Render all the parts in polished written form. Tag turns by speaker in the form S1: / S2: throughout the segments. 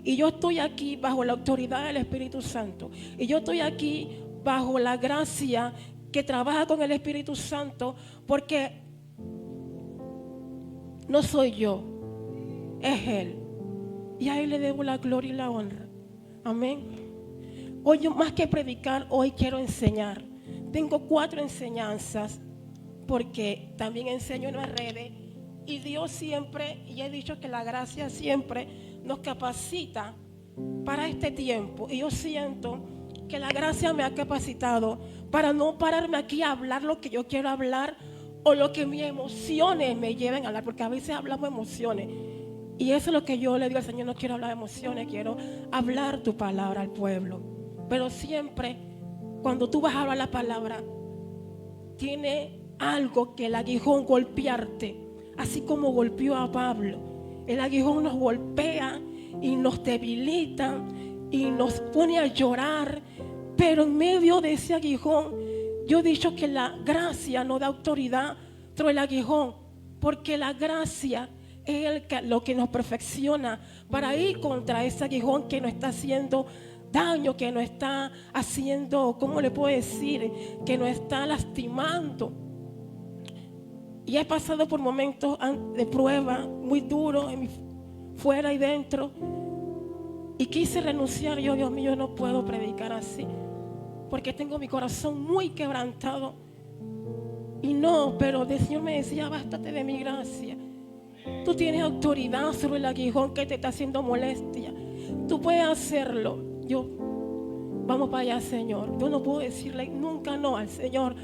S1: Y yo estoy aquí bajo la autoridad del Espíritu Santo. Y yo estoy aquí bajo la gracia que trabaja con el Espíritu Santo, porque no soy yo, es Él. Y a Él le debo la gloria y la honra. Amén. Hoy yo, más que predicar, hoy quiero enseñar. Tengo 4 enseñanzas, porque también enseño en las redes. Y Dios siempre, y he dicho que la gracia siempre nos capacita para este tiempo. Y yo siento que la gracia me ha capacitado para no pararme aquí a hablar lo que yo quiero hablar o lo que mis emociones me lleven a hablar, porque a veces hablamos emociones. Y eso es lo que yo le digo al Señor: no quiero hablar de emociones, quiero hablar tu palabra al pueblo. Pero siempre, cuando tú vas a hablar la palabra, tiene algo que el aguijón golpearte, así como golpeó a Pablo. El aguijón nos golpea y nos debilita y nos pone a llorar, pero en medio de ese aguijón, yo he dicho que la gracia no da autoridad sobre el aguijón, porque la gracia es lo que nos perfecciona para ir contra ese aguijón que nos está haciendo daño, que nos está haciendo, ¿cómo le puedo decir? Que nos está lastimando. Y he pasado por momentos de prueba muy duros, fuera y dentro. Y quise renunciar. Yo, Dios mío, no puedo predicar así, porque tengo mi corazón muy quebrantado. Y no, pero el Señor me decía: bástate de mi gracia. Tú tienes autoridad sobre el aguijón que te está haciendo molestia. Tú puedes hacerlo. Yo, vamos para allá, Señor. Yo no puedo decirle nunca no al Señor,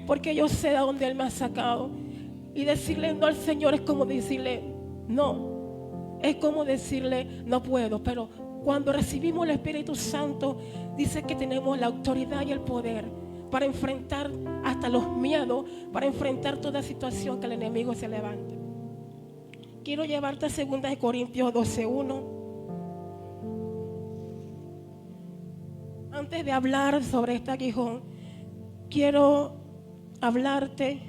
S1: porque yo sé de dónde Él me ha sacado. Y decirle no al Señor es como decirle no. Es como decirle no puedo. Pero cuando recibimos el Espíritu Santo, dice que tenemos la autoridad y el poder para enfrentar hasta los miedos, para enfrentar toda situación que el enemigo se levante. Quiero llevarte a 2 Corintios 12:1. Antes de hablar sobre este aguijón, quiero hablarte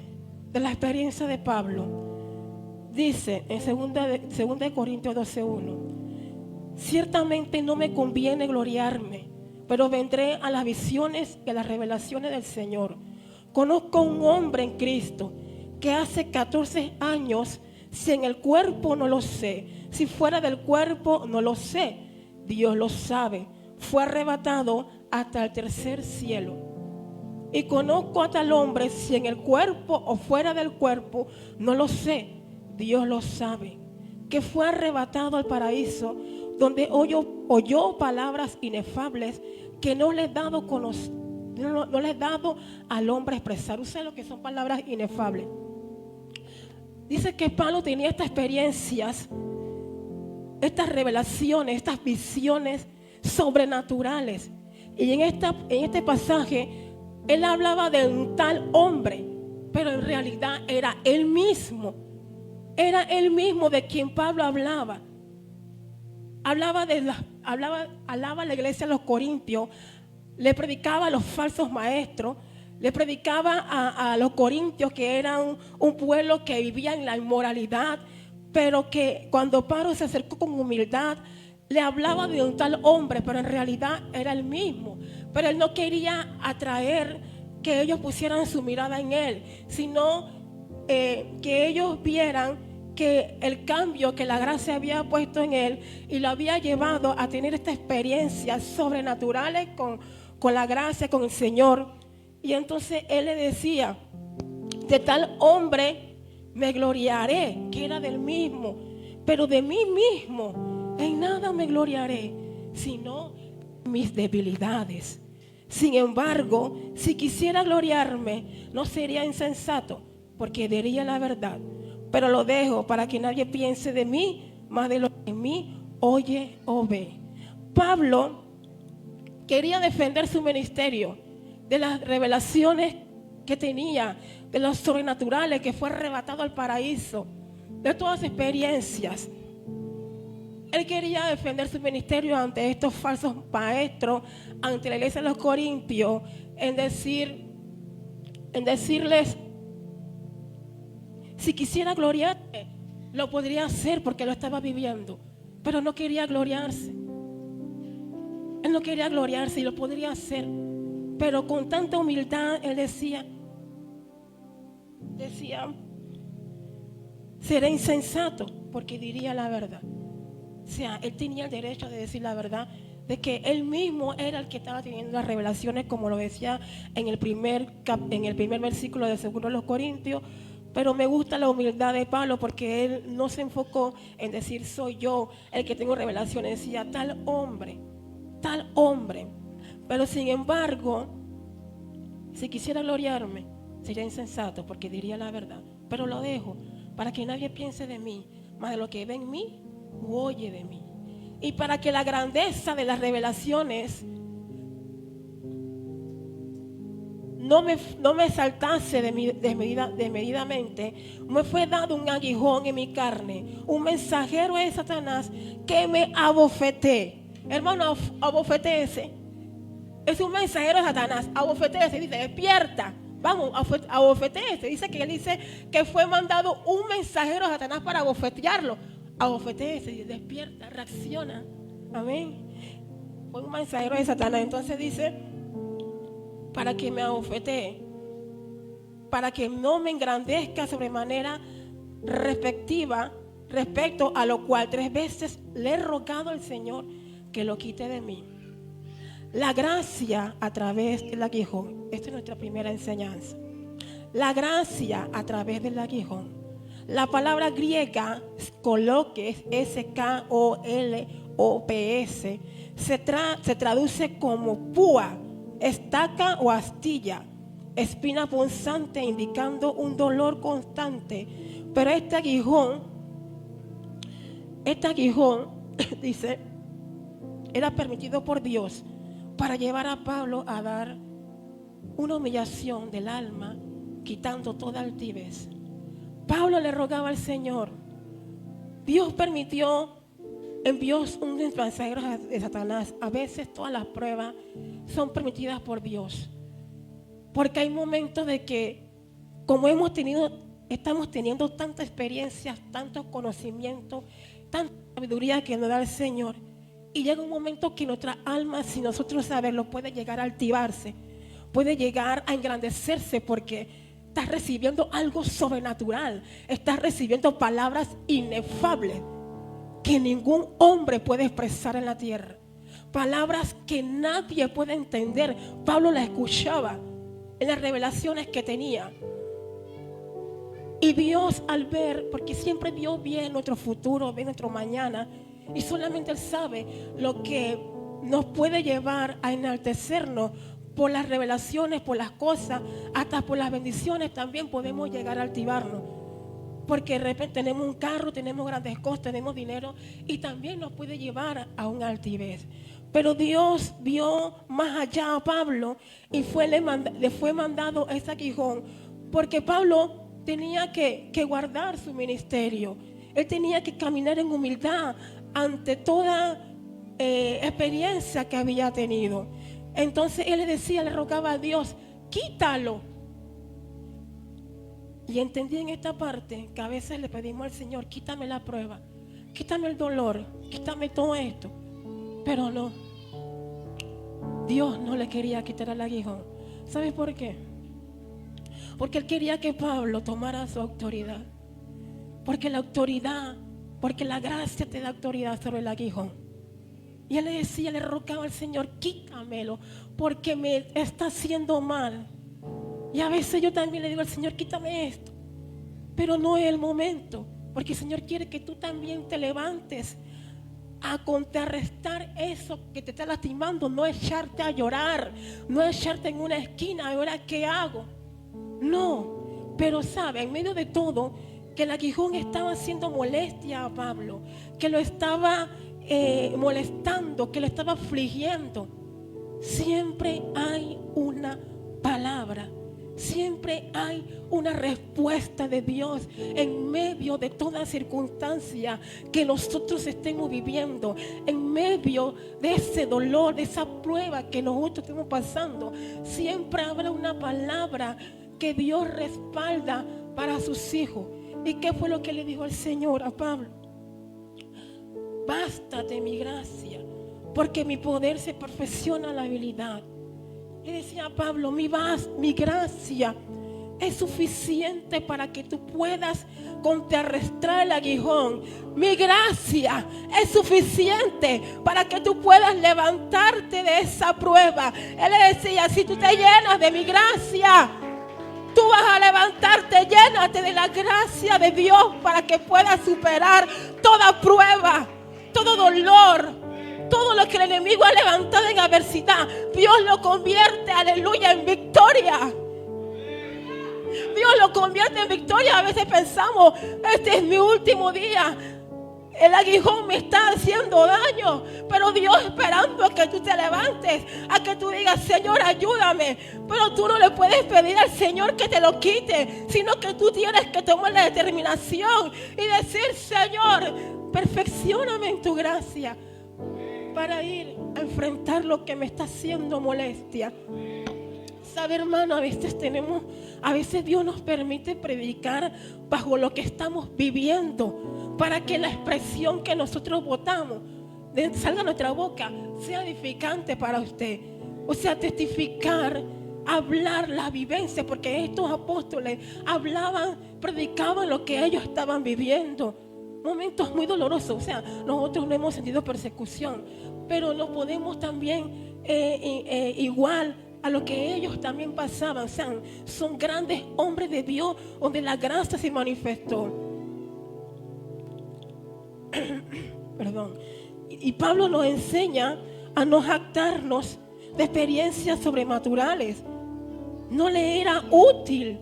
S1: de la experiencia de Pablo. Dice en 2 Corintios 12:1: ciertamente no me conviene gloriarme, pero vendré a las visiones y a las revelaciones del Señor. Conozco a un hombre en Cristo que hace 14 años, si en el cuerpo no lo sé, si fuera del cuerpo no lo sé, Dios lo sabe, fue arrebatado hasta el tercer cielo. Y conozco a tal hombre, si en el cuerpo o fuera del cuerpo no lo sé, Dios lo sabe, que fue arrebatado al paraíso, donde oyó palabras inefables que no les he dado al hombre expresar. ¿Usted lo que son palabras inefables? Dice que Pablo tenía estas experiencias, estas revelaciones, estas visiones sobrenaturales. Y en este pasaje él hablaba de un tal hombre, pero en realidad era él mismo. Era él mismo de quien Pablo hablaba. Hablaba a la iglesia de los Corintios, le predicaba a los falsos maestros, le predicaba a los corintios, que eran un pueblo que vivía en la inmoralidad, pero que cuando Pablo se acercó con humildad, le hablaba de un tal hombre, pero en realidad era el mismo. Pero él no quería atraer que ellos pusieran su mirada en él, sino que ellos vieran que el cambio que la gracia había puesto en él y lo había llevado a tener estas experiencias sobrenaturales con la gracia, con el Señor. Y entonces él le decía: de tal hombre me gloriaré, que era del mismo, pero de mí mismo en nada me gloriaré, sino mis debilidades. Sin embargo, si quisiera gloriarme, no sería insensato, porque diría la verdad. Pero lo dejo para que nadie piense de mí más de lo que en mí oye o ve. Pablo quería defender su ministerio de las revelaciones que tenía, de los sobrenaturales, que fue arrebatado al paraíso, de todas las experiencias. Él quería defender su ministerio ante estos falsos maestros, ante la iglesia de los Corintios, en decirles: si quisiera gloriarme, lo podría hacer porque lo estaba viviendo, pero no quería gloriarse. Él no quería gloriarse y lo podría hacer, pero con tanta humildad él decía, seré insensato porque diría la verdad. O sea, él tenía el derecho de decir la verdad, de que él mismo era el que estaba teniendo las revelaciones, como lo decía en el primer versículo de 2 Corintios. Pero me gusta la humildad de Pablo, porque él no se enfocó en decir soy yo el que tengo revelaciones. Decía tal hombre. Pero sin embargo, si quisiera gloriarme, sería insensato porque diría la verdad. Pero lo dejo para que nadie piense de mí más de lo que ve en mí o oye de mí. Y para que la grandeza de las revelaciones no me saltase desmedidamente, me fue dado un aguijón en mi carne, un mensajero de Satanás que me abofeté. Hermano, abofetéese. Es un mensajero de Satanás. Abofetéese, dice, despierta. Vamos, abofetéese. Dice que él dice que fue mandado un mensajero de Satanás para abofetearlo. Abofetéese, despierta, reacciona. Amén. Fue un mensajero de Satanás. Entonces dice, para que me abofetee, para que no me engrandezca sobremanera respecto a lo cual 3 veces le he rogado al Señor que lo quite de mí. La gracia a través del aguijón. Esta es nuestra primera enseñanza. La gracia a través del aguijón. La palabra griega skoloques, S-K-O-L-O-P-S, se traduce como púa, estaca o astilla, espina punzante, indicando un dolor constante. Pero este aguijón dice, era permitido por Dios para llevar a Pablo a dar una humillación del alma, quitando toda altivez. Pablo le rogaba al Señor. Dios envió un mensajero de Satanás. A veces todas las pruebas son permitidas por Dios, porque hay momentos de que, como estamos teniendo tantas experiencias, tantos conocimientos, tanta sabiduría que nos da el Señor, y llega un momento que nuestra alma, sin nosotros saberlo, puede llegar a altivarse, puede llegar a engrandecerse, porque estás recibiendo algo sobrenatural, estás recibiendo palabras inefables que ningún hombre puede expresar en la tierra, palabras que nadie puede entender. Pablo las escuchaba en las revelaciones que tenía, y Dios, al ver, porque siempre Dios ve nuestro futuro, ve nuestro mañana, y solamente Él sabe lo que nos puede llevar a enaltecernos por las revelaciones, por las cosas, hasta por las bendiciones también podemos llegar a altivarnos. Porque de repente tenemos un carro, tenemos grandes cosas, tenemos dinero, y también nos puede llevar a un altivez. Pero Dios vio más allá a Pablo y le fue mandado ese aguijón, porque Pablo tenía que guardar su ministerio. Él tenía que caminar en humildad ante toda experiencia que había tenido. Entonces él le rogaba a Dios, quítalo. Y entendí en esta parte que a veces le pedimos al Señor, quítame la prueba, quítame el dolor, quítame todo esto. Pero no, Dios no le quería quitar el aguijón. ¿Sabes por qué? Porque Él quería que Pablo tomara su autoridad. Porque la gracia te da autoridad sobre el aguijón. Y él le rogaba al Señor, quítamelo, porque me está haciendo mal. Y a veces yo también le digo al Señor, quítame esto. Pero no es el momento, porque el Señor quiere que tú también te levantes a contrarrestar eso que te está lastimando. No echarte a llorar, no echarte en una esquina, ahora qué hago. No, pero sabe, en medio de todo, que el aguijón estaba haciendo molestia a Pablo, que lo estaba molestando, que lo estaba afligiendo. Siempre hay una palabra, siempre hay una respuesta de Dios en medio de toda circunstancia que nosotros estemos viviendo, en medio de ese dolor, de esa prueba que nosotros estamos pasando. Siempre habrá una palabra que Dios respalda para sus hijos. ¿Y qué fue lo que le dijo el Señor a Pablo? Bástate mi gracia, porque mi poder se perfecciona en la habilidad. Le decía a Pablo, mi gracia es suficiente para que tú puedas contrarrestar el aguijón. Mi gracia es suficiente para que tú puedas levantarte de esa prueba. Él le decía, si tú te llenas de mi gracia, tú vas a levantarte, llénate de la gracia de Dios para que puedas superar toda prueba, todo dolor, todo lo que el enemigo ha levantado en adversidad. Dios lo convierte, aleluya, en victoria. Dios lo convierte en victoria. A veces pensamos, este es mi último día, el aguijón me está haciendo daño, pero Dios esperando a que tú te levantes, a que tú digas, Señor, ayúdame. Pero tú no le puedes pedir al Señor que te lo quite, sino que tú tienes que tomar la determinación y decir, Señor, perfeccióname en tu gracia para ir a enfrentar lo que me está haciendo molestia. Sabe, hermano, a veces Dios nos permite predicar bajo lo que estamos viviendo, para que la expresión que nosotros votamos salga de nuestra boca sea edificante para usted. O sea, testificar, hablar la vivencia, porque estos apóstoles predicaban lo que ellos estaban viviendo. Momentos muy dolorosos. O sea, nosotros no hemos sentido persecución, pero no podemos también igual a lo que ellos también pasaban. O sea, son grandes hombres de Dios donde la gracia se manifestó. Perdón. Y Pablo nos enseña a no jactarnos de experiencias sobrenaturales. No le era útil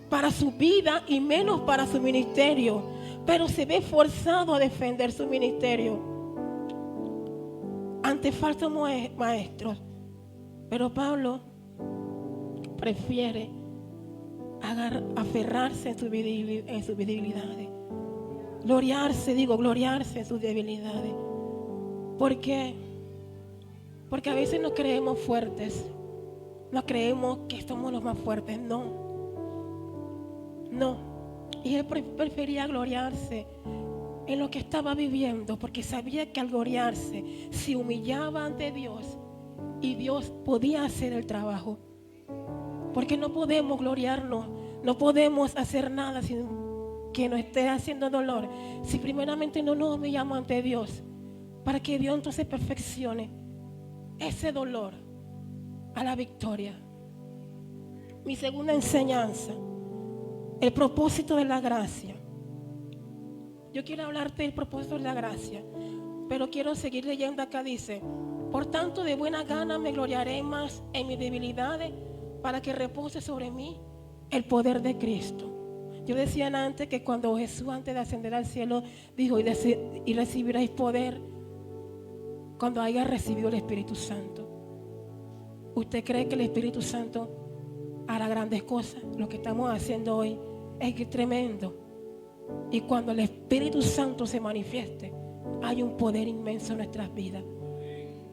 S1: para su vida y menos para su ministerio, pero se ve forzado a defender su ministerio ante falsos maestros. Pero Pablo prefiere aferrarse en sus debilidades. Gloriarse en sus debilidades. ¿Por qué? Porque a veces nos creemos fuertes. Nos creemos que somos los más fuertes. No. Y él prefería gloriarse en lo que estaba viviendo, porque sabía que al gloriarse se humillaba ante Dios y Dios podía hacer el trabajo. Porque no podemos gloriarnos, no podemos hacer nada sin que nos esté haciendo dolor, si primeramente no nos humillamos ante Dios, para que Dios entonces perfeccione ese dolor a la victoria. Mi segunda enseñanza, el propósito de la gracia. Yo quiero hablarte del propósito de la gracia, pero quiero seguir leyendo acá. Dice, por tanto de buena gana me gloriaré más en mis debilidades, para que repose sobre mí el poder de Cristo. Yo decía antes que cuando Jesús, antes de ascender al cielo, dijo, y recibiréis poder cuando haya recibido el Espíritu Santo. ¿Usted cree que el Espíritu Santo hará grandes cosas? Lo que estamos haciendo hoy es tremendo. Y cuando el Espíritu Santo se manifieste, hay un poder inmenso en nuestras vidas.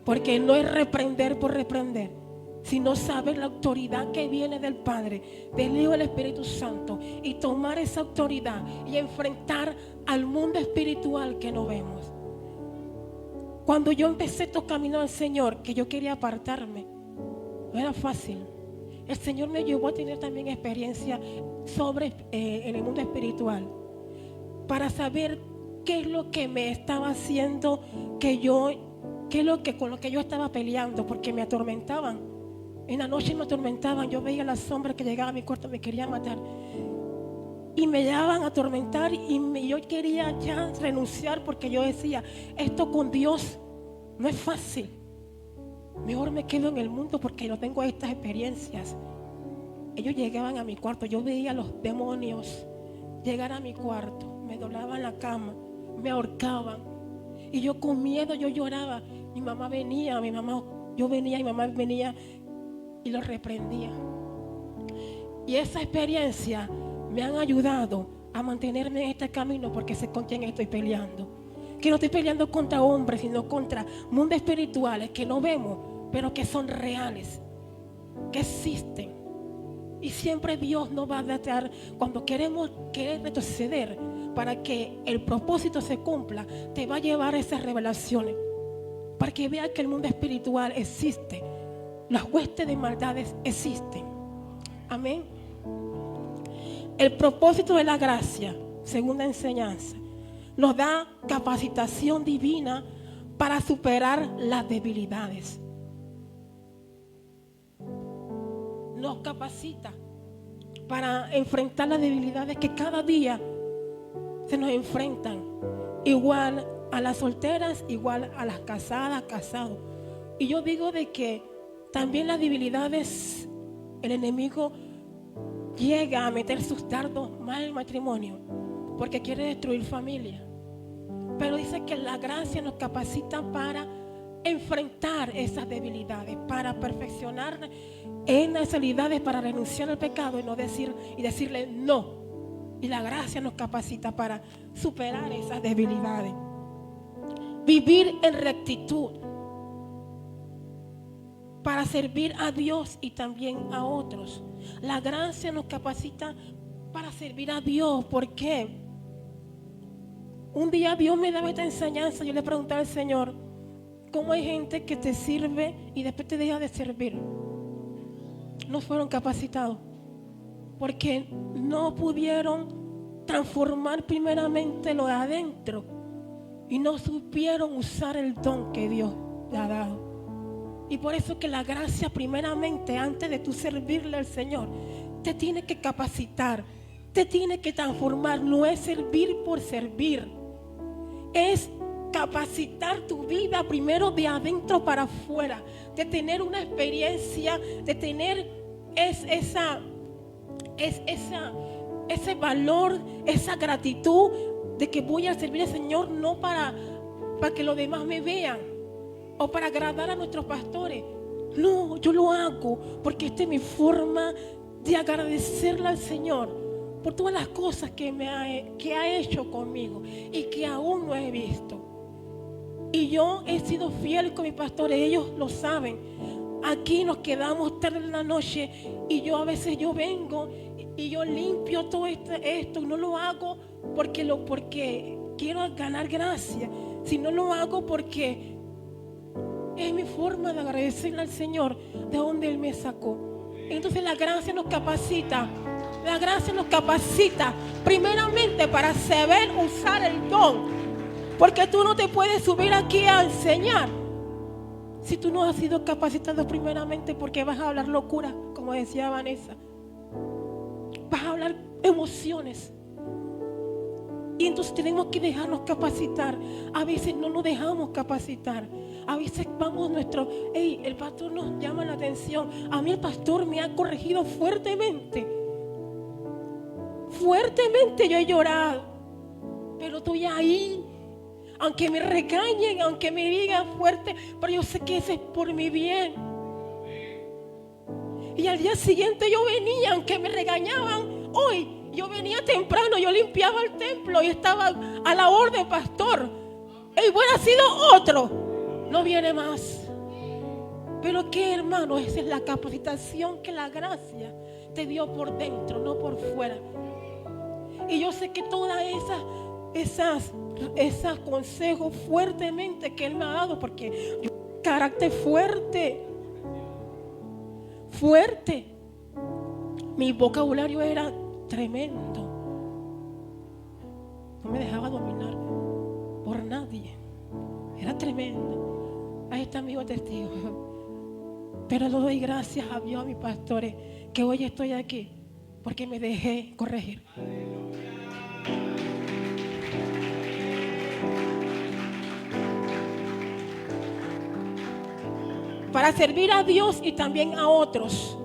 S1: Porque no es reprender por reprender, sino saber la autoridad que viene del Padre, del Hijo y del Espíritu Santo, y tomar esa autoridad y enfrentar al mundo espiritual que no vemos. Cuando yo empecé estos caminos al Señor, que yo quería apartarme, no era fácil. El Señor me llevó a tener también experiencia en el mundo espiritual, para saber qué es lo que me estaba haciendo, con lo que yo estaba peleando, porque me atormentaban. En la noche me atormentaban, yo veía las sombras que llegaban a mi cuarto, me querían matar. Y me llevaban a atormentar y yo quería ya renunciar, porque yo decía, esto con Dios no es fácil. Mejor me quedo en el mundo porque no tengo estas experiencias. Ellos llegaban a mi cuarto, yo veía a los demonios llegar a mi cuarto, me doblaban la cama, me ahorcaban. Y yo con miedo, yo lloraba. Mi mamá venía, mi mamá venía y los reprendía. Y esa experiencia me han ayudado a mantenerme en este camino, porque sé con quién estoy peleando. Que no estoy peleando contra hombres, sino contra mundos espirituales que no vemos, pero que son reales, que existen. Y siempre Dios nos va a dar, cuando queremos retroceder para que el propósito se cumpla, te va a llevar a esas revelaciones. para que vea que el mundo espiritual existe. Las huestes de maldades existen. Amén. El propósito de la gracia, segunda enseñanza, nos da capacitación divina para superar las debilidades. Nos capacita para enfrentar las debilidades que cada día se nos enfrentan. Igual a las solteras, igual a las casadas, casados. Y yo digo de que también las debilidades, el enemigo llega a meter sus dardos mal en el matrimonio porque quiere destruir familia. Pero dice que la gracia nos capacita para enfrentar esas debilidades, para perfeccionar en las habilidades, para renunciar al pecado y decirle no. Y la gracia nos capacita para superar esas debilidades. Vivir en rectitud para servir a Dios y también a otros. La gracia nos capacita para servir a Dios. ¿Por qué? Un día Dios me daba esta enseñanza. Yo le pregunté al Señor, ¿cómo hay gente que te sirve y después te deja de servir? No fueron capacitados porque no pudieron transformar primeramente lo de adentro y no supieron usar el don que Dios le ha dado. Y por eso que la gracia primeramente, antes de tú servirle al Señor, te tiene que capacitar, te tiene que transformar. No es servir por servir, es capacitar tu vida primero de adentro para afuera, de tener una experiencia, de tener ese valor, esa gratitud de que voy a servir al Señor no para que los demás me vean o para agradar a nuestros pastores. No, yo lo hago porque esta es mi forma de agradecerle al Señor por todas las cosas que ha hecho conmigo y que aún no he visto. Y yo he sido fiel con mis pastores, ellos lo saben. Aquí nos quedamos tarde en la noche y yo a veces vengo y yo limpio todo esto y no lo hago porque quiero ganar gracia, sino lo hago porque es mi forma de agradecerle al Señor de donde Él me sacó. Entonces la gracia nos capacita. La gracia nos capacita primeramente para saber usar el don. Porque tú no te puedes subir aquí a enseñar si tú no has sido capacitado primeramente, porque vas a hablar locura, como decía Vanessa. Vas a hablar emociones. Y entonces tenemos que dejarnos capacitar. A veces no nos dejamos capacitar. A veces vamos el pastor nos llama la atención. A mí el pastor me ha corregido fuertemente. Fuertemente yo he llorado. Pero estoy ahí. Aunque me regañen, aunque me digan fuerte, pero yo sé que eso es por mi bien. Y al día siguiente yo venía, aunque me regañaban, hoy yo venía temprano, yo limpiaba el templo y estaba a la orden, pastor. Y hubiera sido otro, no viene más. Pero qué, hermano, esa es la capacitación que la gracia te dio por dentro, no por fuera. Y yo sé que todas esos consejos fuertemente que Él me ha dado, porque yo carácter fuerte. Mi vocabulario era tremendo. No me dejaba dominar por nadie. Era tremendo. Ahí está mi hijo testigo. Pero le doy gracias a Dios, a mis pastores, que hoy estoy aquí porque me dejé corregir. Para servir a Dios y también a otros.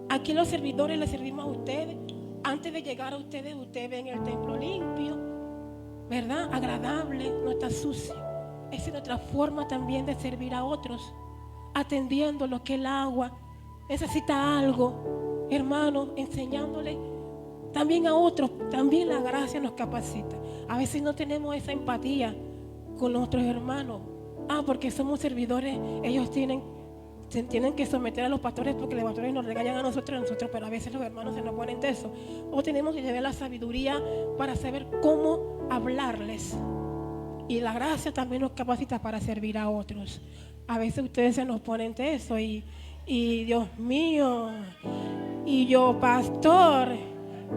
S1: Aquí los servidores les servimos a ustedes. Antes de llegar a ustedes, ustedes ven el templo limpio, ¿verdad? Agradable, no está sucio. Esa es nuestra forma también de servir a otros, atendiendo lo que el agua necesita algo, hermano, enseñándole también a otros. También la gracia nos capacita. A veces no tenemos esa empatía con nuestros hermanos. Porque somos servidores, ellos tienen que someter a los pastores porque los pastores nos regañan a nosotros, pero a veces los hermanos se nos ponen tesos. O tenemos que llevar la sabiduría para saber cómo hablarles, Y la gracia también nos capacita para servir a otros. A veces ustedes se nos ponen eso y Dios mío, y yo pastor,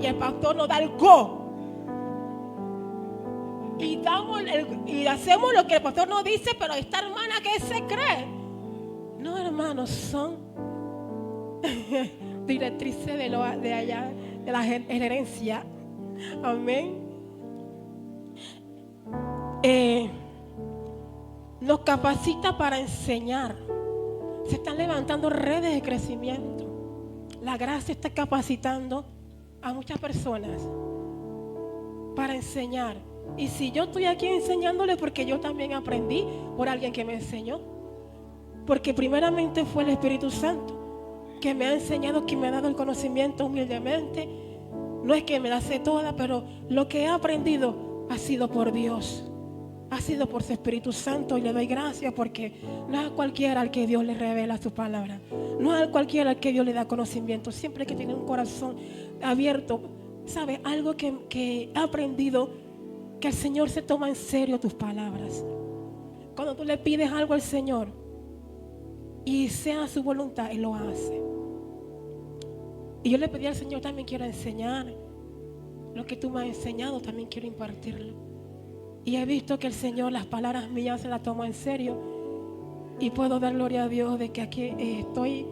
S1: y el pastor nos da el go. Y hacemos lo que el pastor nos dice, pero esta hermana, ¿qué se cree? No, hermanos, son directrices de allá, de la herencia. Amén. Nos capacita para enseñar. Se están levantando redes de crecimiento. La gracia está capacitando a muchas personas para enseñar. Y si yo estoy aquí enseñándole, porque yo también aprendí por alguien que me enseñó. Porque primeramente fue el Espíritu Santo que me ha enseñado, que me ha dado el conocimiento humildemente. No es que me la sé toda, pero lo que he aprendido ha sido por Dios. Ha sido por su Espíritu Santo, y le doy gracias, porque no es a cualquiera al que Dios le revela su palabra. No es a cualquiera al que Dios le da conocimiento. Siempre que tiene un corazón abierto, ¿sabe? Algo que he aprendido, que el Señor se toma en serio tus palabras. Cuando tú le pides algo al Señor y sea su voluntad, Él lo hace. Y yo le pedí al Señor, también quiero enseñar lo que tú me has enseñado, también quiero impartirlo. Y he visto que el Señor, las palabras mías, se las tomó en serio. Y puedo dar gloria a Dios de que aquí estoy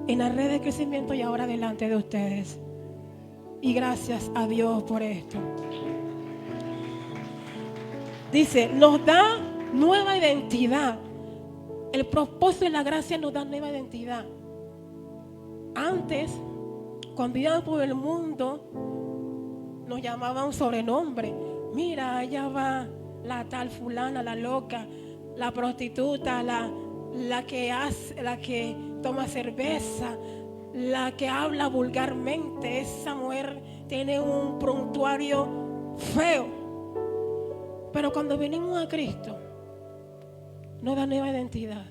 S1: en la red de crecimiento y ahora delante de ustedes. Y gracias a Dios por esto. Dice, nos da nueva identidad. El propósito de la gracia nos da nueva identidad. Antes, cuando íbamos por el mundo, nos llamaban un sobrenombre. Mira, allá va la tal fulana, la loca, la prostituta, la que toma cerveza, la que habla vulgarmente. Esa mujer tiene un prontuario feo. Pero cuando venimos a Cristo, nos da nueva identidad.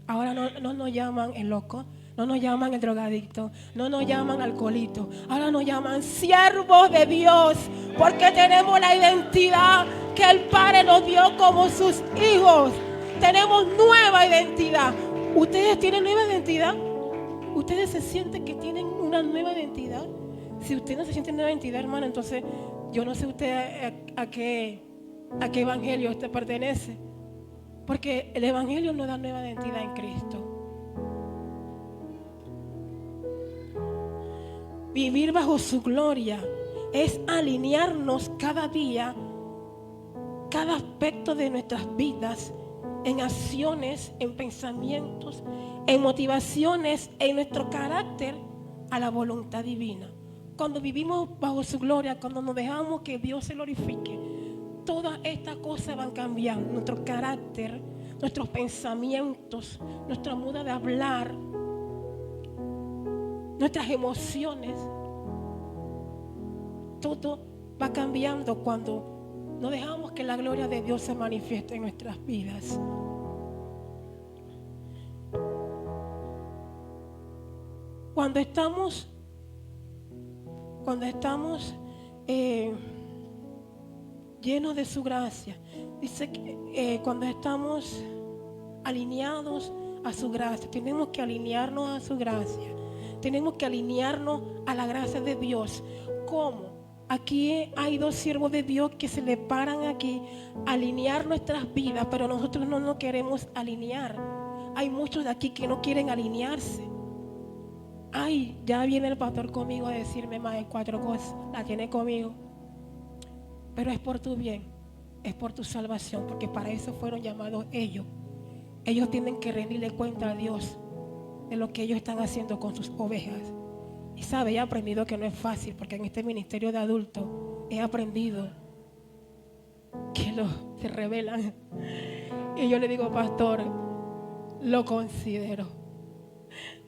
S1: Ahora no nos llaman el loco, no nos llaman el drogadicto, no nos llaman alcoholito. Ahora nos llaman siervos de Dios, porque tenemos la identidad que el Padre nos dio como sus hijos. Tenemos nueva identidad. ¿Ustedes tienen nueva identidad? ¿Ustedes se sienten que tienen una nueva identidad? Si usted no se siente nueva identidad, hermano, entonces yo no sé usted a qué evangelio usted pertenece. Porque el evangelio nos da nueva identidad en Cristo. Vivir bajo su gloria es alinearnos cada día, cada aspecto de nuestras vidas, en acciones, en pensamientos, en motivaciones, en nuestro carácter, a la voluntad divina. Cuando vivimos bajo su gloria, cuando nos dejamos que Dios se glorifique, todas estas cosas van cambiando. Nuestro carácter, nuestros pensamientos, nuestra manera de hablar, nuestras emociones, todo va cambiando cuando no dejamos que la gloria de Dios se manifieste en nuestras vidas. Cuando estamos llenos de su gracia, dice que cuando estamos alineados a su gracia, tenemos que alinearnos a su gracia. Tenemos que alinearnos a la gracia de Dios. ¿Cómo? Aquí hay dos siervos de Dios que se le paran aquí a alinear nuestras vidas, pero nosotros no nos queremos alinear. Hay muchos de aquí que no quieren alinearse. Ay, ya viene el pastor conmigo a decirme más de 4 cosas. La tiene conmigo. Pero es por tu bien, es por tu salvación, porque para eso fueron llamados ellos. Ellos tienen que rendirle cuenta a Dios de lo que ellos están haciendo con sus ovejas. Y sabe, he aprendido que no es fácil, porque en este ministerio de adultos he aprendido que se rebelan. Y yo le digo, pastor, lo considero.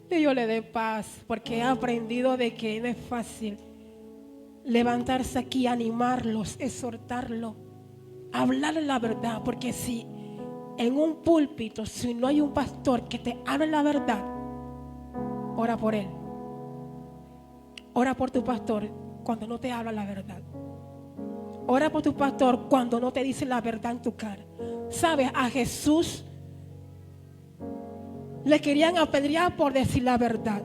S1: Y yo le doy paz, porque he aprendido de que no es fácil levantarse aquí, animarlos, exhortarlos, hablarles la verdad. Porque si en un púlpito, si no hay un pastor que te hable la verdad, ora por él. Ora por tu pastor cuando no te habla la verdad. Ora por tu pastor cuando no te dice la verdad en tu cara. ¿Sabes? A Jesús le querían apedrear por decir la verdad.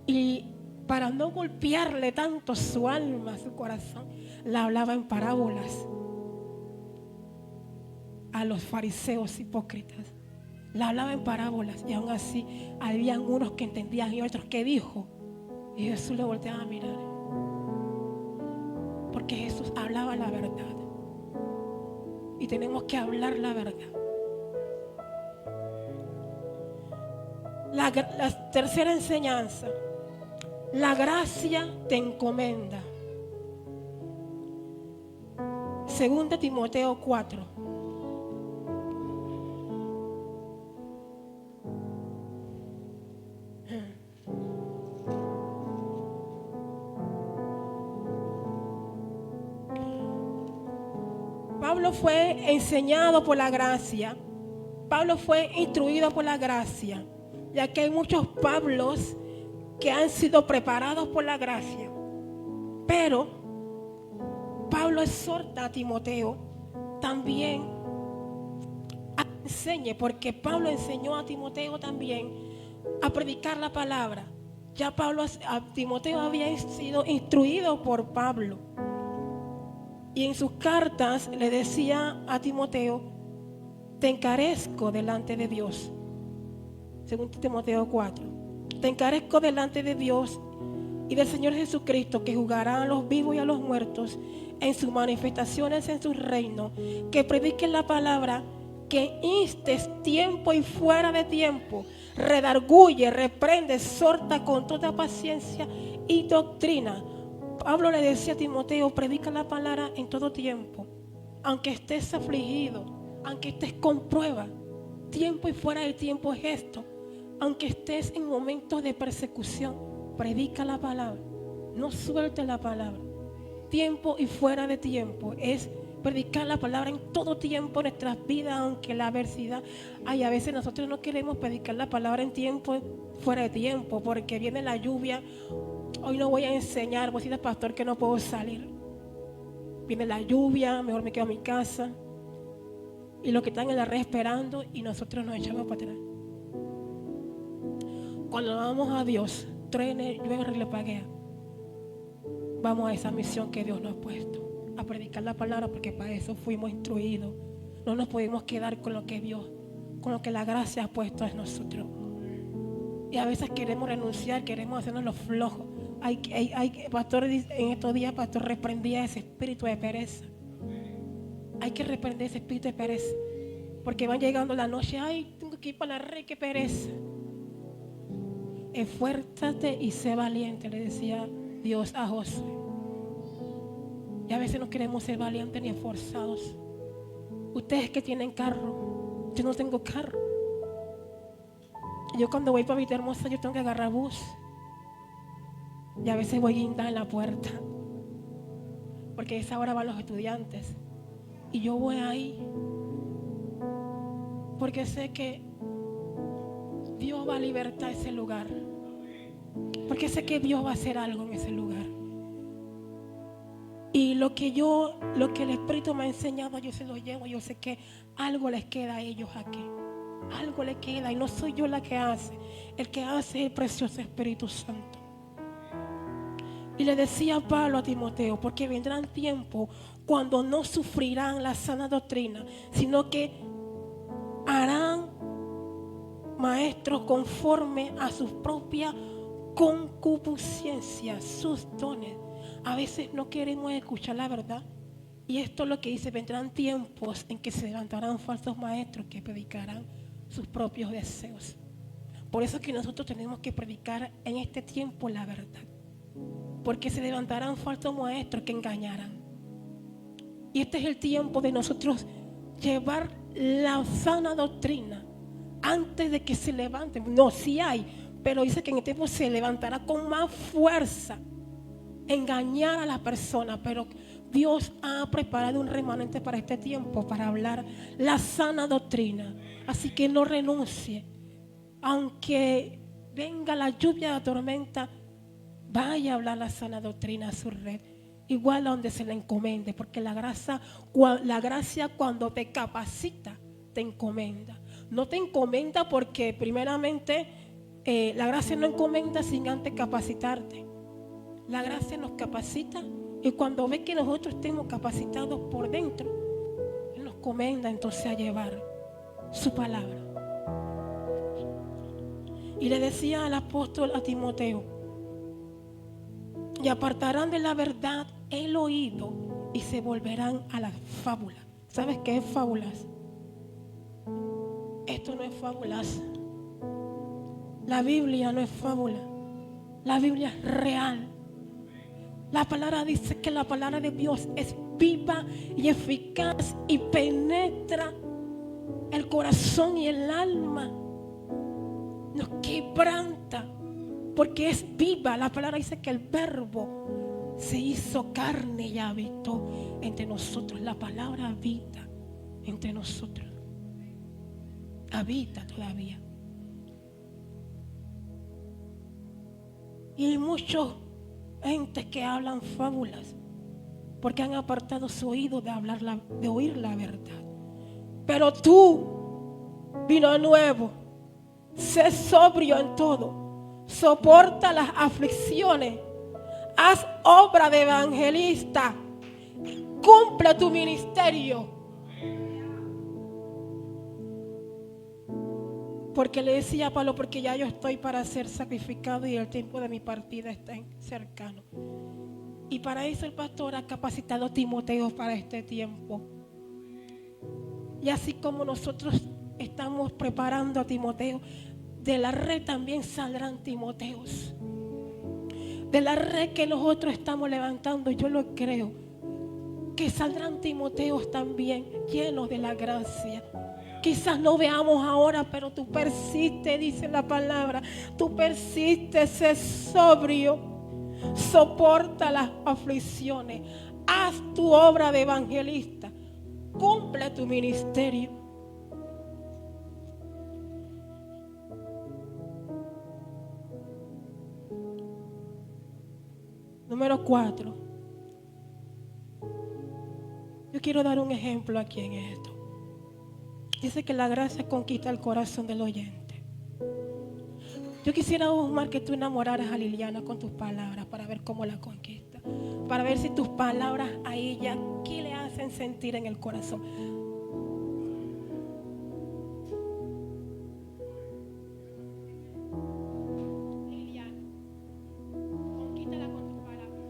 S1: Y para no golpearle tanto su alma, su corazón, la hablaba en parábolas a los fariseos hipócritas. La hablaba en parábolas y aún así habían unos que entendían y otros que dijo. Y Jesús le volteaba a mirar. Porque Jesús hablaba la verdad. Y tenemos que hablar la verdad. La tercera enseñanza. La gracia te encomienda. 2 Timoteo 4. Pablo fue enseñado por la gracia. Pablo fue instruido por la gracia. Ya que hay muchos Pablos que han sido preparados por la gracia. Pero Pablo exhorta a Timoteo también a que enseñe, porque Pablo enseñó a Timoteo también a predicar la palabra. Ya Timoteo había sido instruido por Pablo. Y en sus cartas le decía a Timoteo: te encarezco delante de Dios. Según Timoteo 4. Te encarezco delante de Dios y del Señor Jesucristo, que juzgará a los vivos y a los muertos en sus manifestaciones en su reino, que prediques la palabra, que instes tiempo y fuera de tiempo, redarguye, reprende, exhorta con toda paciencia y doctrina. Pablo le decía a Timoteo: predica la palabra en todo tiempo, aunque estés afligido, aunque estés con prueba. Tiempo y fuera de tiempo es esto. Aunque estés en momentos de persecución, predica la palabra. No suelte la palabra. Tiempo y fuera de tiempo es predicar la palabra en todo tiempo en nuestras vidas, aunque la adversidad. A veces nosotros no queremos predicar la palabra en tiempo, fuera de tiempo, porque viene la lluvia. Hoy no voy a enseñar, voy a decir al pastor que no puedo salir. Viene la lluvia, mejor me quedo en mi casa. Y los que están en la red esperando, y nosotros nos echamos para atrás. Cuando vamos a Dios, truene, llueve, relampaguea, vamos a esa misión que Dios nos ha puesto, a predicar la palabra, porque para eso fuimos instruidos. No nos podemos quedar con lo que Dios, con lo que la gracia ha puesto en nosotros. Y a veces queremos renunciar, queremos hacernos los flojos. Pastor, en estos días, pastor reprendía ese espíritu de pereza. Hay que reprender ese espíritu de pereza, porque van llegando la noche. Ay, tengo que ir para la red, qué pereza. Esfuérzate y sé valiente, le decía Dios a Josué. Y a veces no queremos ser valientes ni esforzados. Ustedes que tienen carro, yo no tengo carro. Yo cuando voy para Villahermosa, yo tengo que agarrar bus. Y a veces voy guindada en la puerta, porque a esa hora van los estudiantes. Y yo voy ahí porque sé que Dios va a libertar ese lugar, porque sé que Dios va a hacer algo en ese lugar. Y lo que el Espíritu me ha enseñado, yo se lo llevo. Yo sé que algo les queda a ellos aquí, algo les queda, y no soy yo la que hace. El que hace es el precioso Espíritu Santo. Y le decía Pablo a Timoteo: porque vendrán tiempos cuando no sufrirán la sana doctrina, sino que harán maestros conforme a sus propias concupiscencias, sus dones. A veces no queremos escuchar la verdad. Y esto es lo que dice: vendrán tiempos en que se levantarán falsos maestros que predicarán sus propios deseos. Por eso es que nosotros tenemos que predicar en este tiempo la verdad, porque se levantarán falsos maestros que engañarán. Y este es el tiempo de nosotros llevar la sana doctrina antes de que se levanten. No, sí hay, pero dice que en el tiempo se levantará con más fuerza engañar a las personas. Pero Dios ha preparado un remanente para este tiempo, para hablar la sana doctrina. Así que no renuncie. Aunque venga la lluvia, la tormenta, vaya a hablar la sana doctrina a su red. igual a donde se le encomiende, porque la gracia cuando te capacita, te encomienda. No te encomienda porque primeramente la gracia no encomienda sin antes capacitarte. La gracia nos capacita y cuando ve que nosotros estemos capacitados por dentro, Él nos encomienda entonces a llevar su palabra. Y le decía al apóstol a Timoteo: y apartarán de la verdad el oído y se volverán a las fábulas. ¿Sabes qué es fábulas? Esto no es fábulas. La Biblia no es fábula. La Biblia es real. La palabra dice que la palabra de Dios es viva y eficaz y penetra el corazón y el alma. Nos quebranta porque es viva. La palabra dice que el verbo se hizo carne y habitó entre nosotros. La palabra habita entre nosotros. Habita todavía. Y hay muchos entes que hablan fábulas porque han apartado su oído de oír la verdad. Pero tú, vino nuevo, sé sobrio en todo, soporta las aflicciones, haz obra de evangelista, cumple tu ministerio. Porque le decía a Pablo, porque ya yo estoy para ser sacrificado y el tiempo de mi partida está cercano. Y para eso el pastor ha capacitado a Timoteo para este tiempo. Y así como nosotros estamos preparando a Timoteo, de la red también saldrán Timoteos. De la red que nosotros estamos levantando, yo lo creo, que saldrán Timoteos también llenos de la gracia. Quizás no veamos ahora, pero tú persiste, dice la palabra. Tú persiste, sé sobrio, soporta las aflicciones, haz tu obra de evangelista, cumple tu ministerio. Número 4. Yo quiero dar un ejemplo aquí en esto. Dice que la gracia conquista el corazón del oyente. Yo quisiera, Osmar, que tú enamoraras a Liliana con tus palabras para ver cómo la conquista. Para ver si tus palabras a ella, ¿qué le hacen sentir en el corazón? Liliana, conquístala con tus palabras.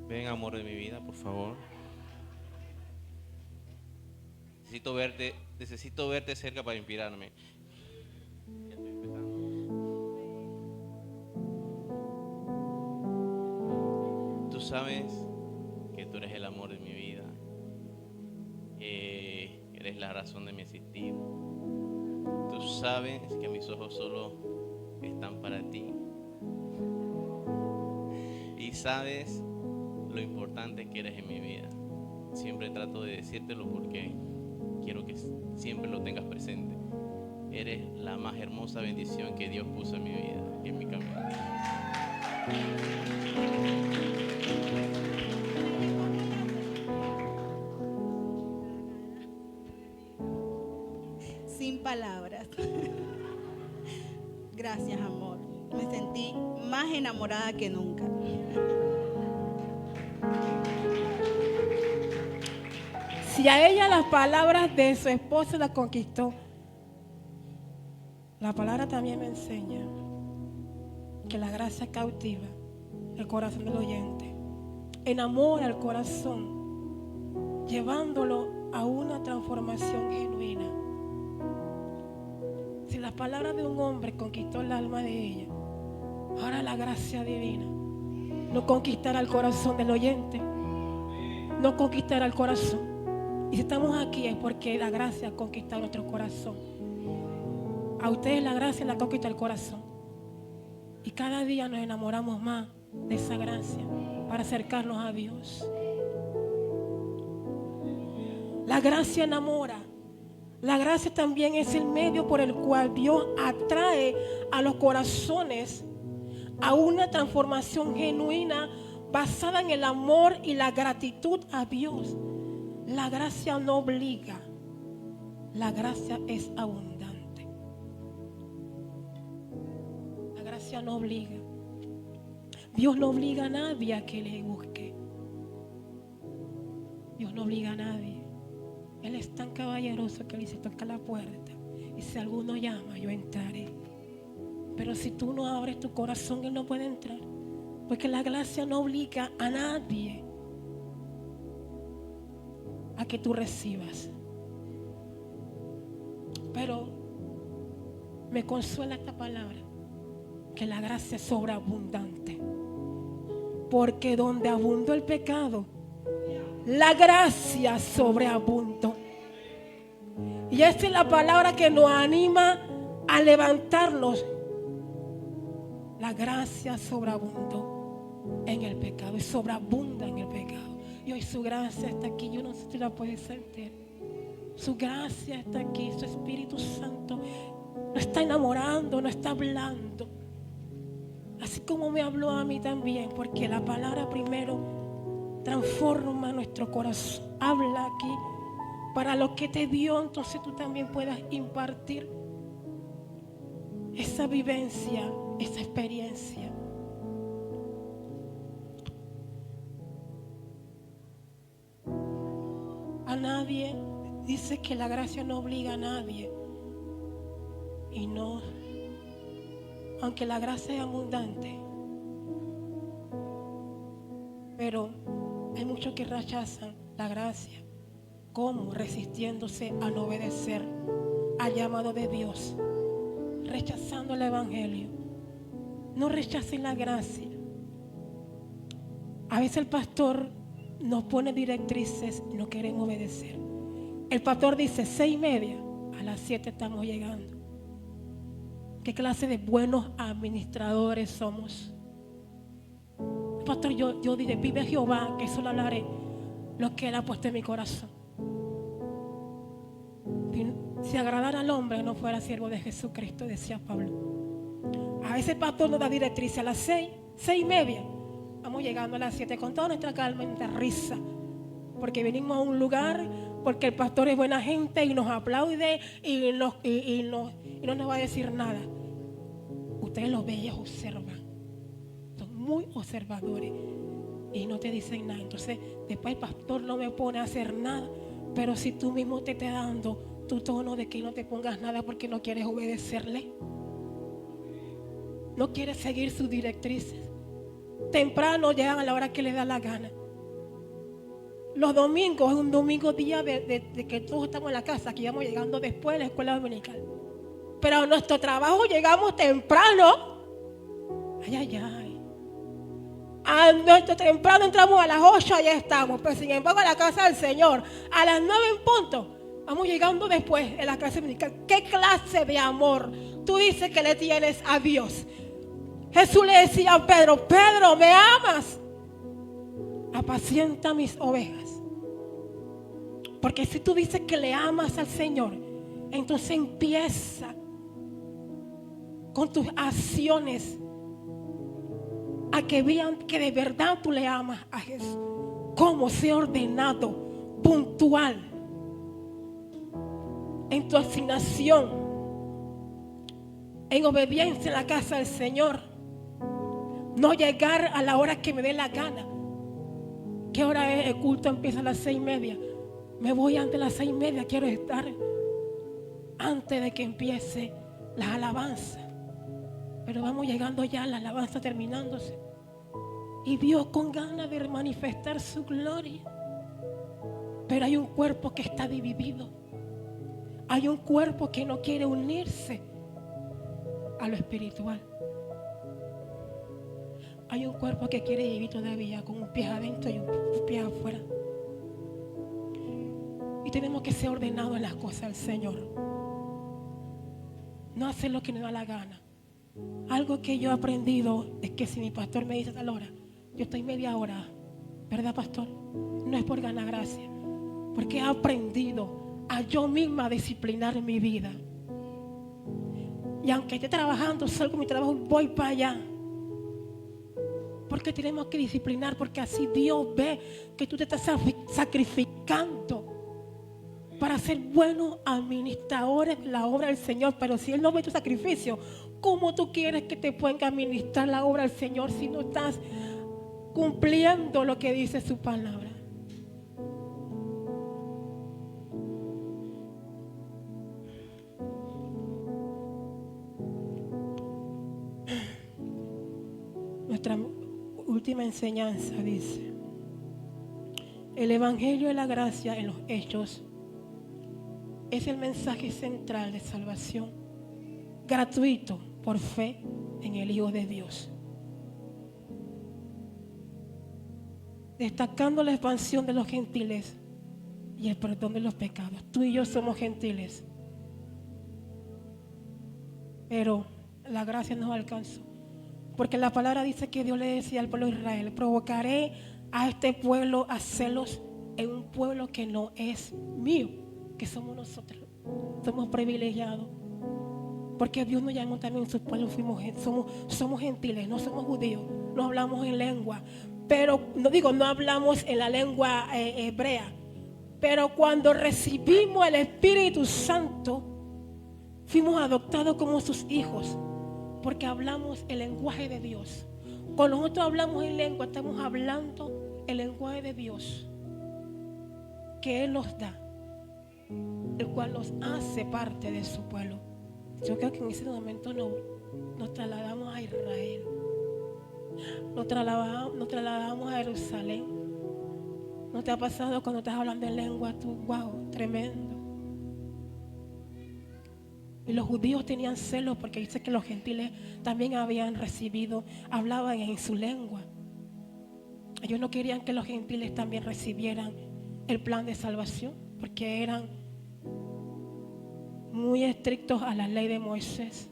S2: Ven, amor de mi vida, por favor. Necesito verte cerca para inspirarme. Ya estoy empezando. Tú sabes que tú eres el amor de mi vida. Eres la razón de mi existir. Tú sabes que mis ojos solo están para ti. Y sabes lo importante que eres en mi vida. Siempre trato de decírtelo porque quiero que siempre lo tengas presente. Eres la más hermosa bendición que Dios puso en mi vida y en mi camino.
S3: Sin palabras. Gracias, amor. Me sentí más enamorada que nunca.
S1: Si a ella las palabras de su esposo la conquistó, la palabra también me enseña que la gracia cautiva el corazón del oyente, enamora el corazón, llevándolo a una transformación genuina. Si las palabras de un hombre conquistó el alma de ella, ahora la gracia divina no conquistará el corazón del oyente, no conquistará el corazón. Y si estamos aquí es porque la gracia ha conquistado nuestro corazón. A ustedes la gracia la conquista el corazón. Y cada día nos enamoramos más de esa gracia para acercarnos a Dios. La gracia enamora. La gracia también es el medio por el cual Dios atrae a los corazones a una transformación genuina basada en el amor y la gratitud a Dios. La gracia no obliga, la gracia es abundante. La gracia no obliga. Dios no obliga a nadie a que le busque. Dios no obliga a nadie. Él es tan caballeroso que le dice: toca la puerta, y si alguno llama, yo entraré. Pero si tú no abres tu corazón, Él no puede entrar, porque la gracia no obliga a nadie a que tú recibas. Pero me consuela esta palabra, que la gracia es sobreabundante, porque donde abundó el pecado, la gracia sobreabundó. Y esta es la palabra que nos anima a levantarnos. La gracia sobreabundó en el pecado y sobreabunda en el pecado. Y hoy su gracia está aquí. Yo no sé si la puedes sentir. Su gracia está aquí. Su Espíritu Santo nos está enamorando, nos está hablando. Así como me habló a mí también, porque la palabra primero transforma nuestro corazón. Habla aquí para lo que te dio, entonces tú también puedas impartir esa vivencia, esa experiencia. A nadie, dice que la gracia no obliga a nadie. Y no, aunque la gracia es abundante, pero hay muchos que rechazan la gracia. ¿Cómo? Resistiéndose a no obedecer al llamado de Dios, rechazando el evangelio. No rechacen la gracia. A veces el pastor nos pone directrices y no queremos obedecer. El pastor dice 6:30, a las 7 estamos llegando. ¿Qué clase de buenos administradores somos? Pastor, yo diré: vive Jehová, que solo hablaré lo que Él ha puesto en mi corazón. Si agradara al hombre, no fuera siervo de Jesucristo, decía Pablo. A veces el pastor nos da directrices a las 6:30. Vamos llegando a las 7 con toda nuestra calma y nuestra risa, porque venimos a un lugar, porque el pastor es buena gente y nos aplaude y no nos va a decir nada. Ustedes los bellos observan, son muy observadores y no te dicen nada. Entonces después el pastor no me pone a hacer nada, pero si tú mismo te estás dando tu tono de que no te pongas nada porque no quieres obedecerle, no quieres seguir sus directrices. Temprano llegan a la hora que les da la gana. Los domingos es un domingo día de que todos estamos en la casa, aquí vamos llegando después de la escuela dominical. Pero a nuestro trabajo llegamos temprano. Ay. A nuestro temprano entramos a las 8, ya estamos. Pero sin embargo a la casa del Señor, a las 9 en punto, vamos llegando después en la clase dominical. ¿Qué clase de amor tú dices que le tienes a Dios? Jesús le decía a Pedro: Pedro, ¿me amas? Apacienta mis ovejas. Porque si tú dices que le amas al Señor, entonces empieza con tus acciones a que vean que de verdad tú le amas a Jesús. Cómo ser ordenado, puntual en tu asignación, en obediencia en la casa del Señor. No llegar a la hora que me dé la gana. ¿Qué hora es? El culto empieza a las 6:30. Me voy antes de las 6:30. Quiero estar antes de que empiece la alabanza. Pero vamos llegando ya a la alabanza terminándose. Y Dios con ganas de manifestar su gloria. Pero hay un cuerpo que está dividido. Hay un cuerpo que no quiere unirse a lo espiritual. Hay un cuerpo que quiere vivir todavía con un pie adentro y un pie afuera. Y tenemos que ser ordenados en las cosas del Señor. No hacer lo que nos da la gana. Algo que yo he aprendido es que si mi pastor me dice a tal hora, yo estoy media hora. ¿Verdad, pastor? No es por ganar gracia. Porque he aprendido a yo misma disciplinar mi vida. Y aunque esté trabajando, salgo de mi trabajo y voy para allá. Porque tenemos que disciplinar, porque así Dios ve que tú te estás sacrificando para ser buenos administradores de la obra del Señor. Pero si Él no ve tu sacrificio, ¿cómo tú quieres que te puedan administrar la obra del Señor si no estás cumpliendo lo que dice su palabra? Nuestra última enseñanza dice: el Evangelio de la gracia en los hechos es el mensaje central de salvación gratuito por fe en el Hijo de Dios, destacando la expansión de los gentiles y el perdón de los pecados. Tú y yo somos gentiles, pero la gracia nos alcanzó, porque la palabra dice que Dios le decía al pueblo de Israel: provocaré a este pueblo a celos en un pueblo que no es mío, que somos nosotros. Somos privilegiados, porque Dios nos llamó también su pueblo. Somos gentiles, no somos judíos, no hablamos en lengua, pero no hablamos en la lengua hebrea. Pero cuando recibimos el Espíritu Santo, fuimos adoptados como sus hijos, porque hablamos el lenguaje de Dios. Cuando nosotros hablamos en lengua, estamos hablando el lenguaje de Dios que Él nos da, el cual nos hace parte de su pueblo. Yo creo que en ese momento nos trasladamos a Israel, nos trasladamos a Jerusalén. ¿No te ha pasado cuando estás hablando en lengua tú? Wow, tremendo. Y los judíos tenían celos porque dice que los gentiles también habían recibido, hablaban en su lengua. Ellos no querían que los gentiles también recibieran el plan de salvación, porque eran muy estrictos a la ley de Moisés.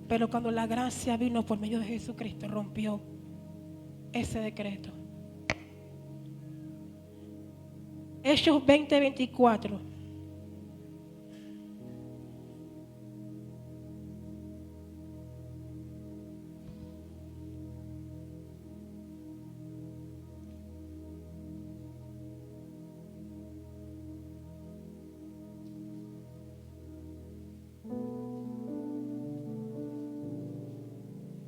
S1: Pero cuando la gracia vino por medio de Jesucristo, rompió ese decreto. Hechos 20:24.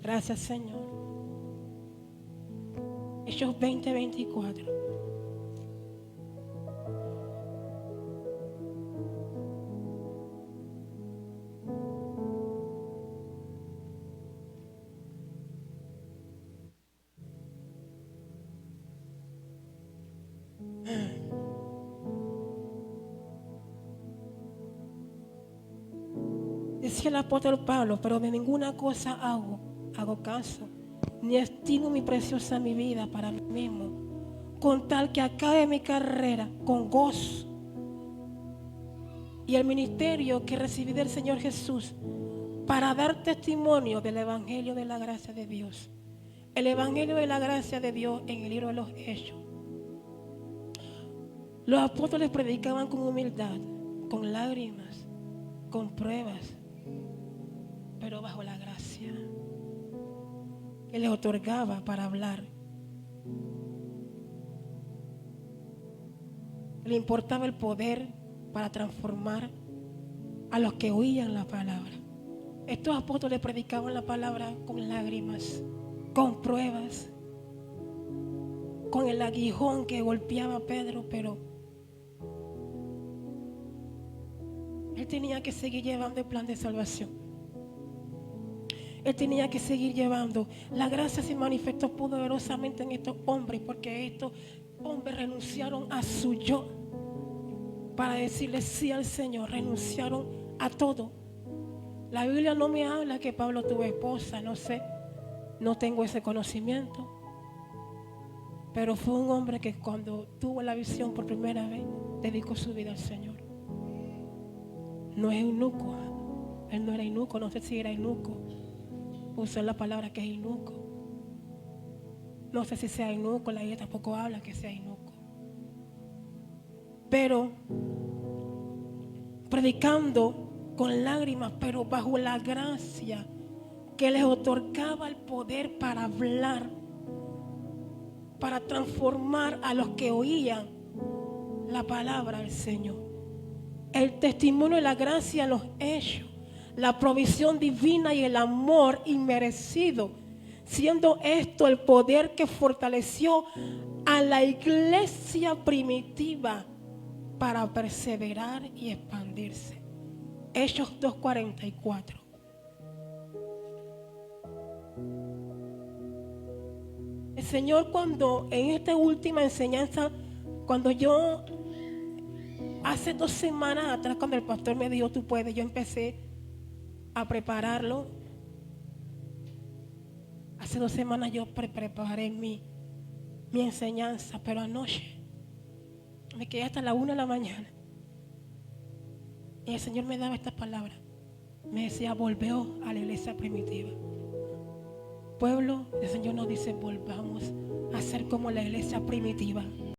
S1: Gracias, Señor. Hechos 20:24. Decía el apóstol Pablo: pero de ninguna cosa hago caso, ni estimo mi preciosa mi vida para mí mismo, con tal que acabe mi carrera con gozo y el ministerio que recibí del Señor Jesús, para dar testimonio del Evangelio de la gracia de Dios. El Evangelio de la gracia de Dios en el libro de los Hechos. Los apóstoles predicaban con humildad, con lágrimas, con pruebas, pero bajo la gracia que les otorgaba para hablar. Le importaba el poder para transformar a los que oían la palabra. Estos apóstoles predicaban la palabra con lágrimas, con pruebas, con el aguijón que golpeaba a Pedro, pero él tenía que seguir llevando el plan de salvación. Él tenía que seguir llevando. La gracia se manifestó poderosamente en estos hombres, porque estos hombres renunciaron a su yo para decirle sí al Señor. Renunciaron a todo. La Biblia no me habla que Pablo tuvo esposa, no sé, no tengo ese conocimiento. Pero fue un hombre que cuando tuvo la visión por primera vez, dedicó su vida al Señor. No es eunuco. Él no era eunuco, no sé si era eunuco. Usó la palabra que es eunuco. No sé si sea eunuco, la Biblia tampoco habla que sea eunuco. Pero predicando con lágrimas, pero bajo la gracia que les otorgaba el poder para hablar, para transformar a los que oían la palabra del Señor. El testimonio de la gracia en los hechos, la provisión divina y el amor inmerecido, siendo esto el poder que fortaleció a la iglesia primitiva para perseverar y expandirse. Hechos 2:44. El Señor, cuando en esta última enseñanza, cuando yo hace 2 semanas atrás, cuando el pastor me dijo tú puedes, yo empecé a prepararlo. Hace 2 semanas yo preparé mi enseñanza, pero anoche me quedé hasta la 1 de la mañana y el Señor me daba estas palabras. Me decía, volvió a la iglesia primitiva. Pueblo, el Señor nos dice, volvamos a ser como la iglesia primitiva.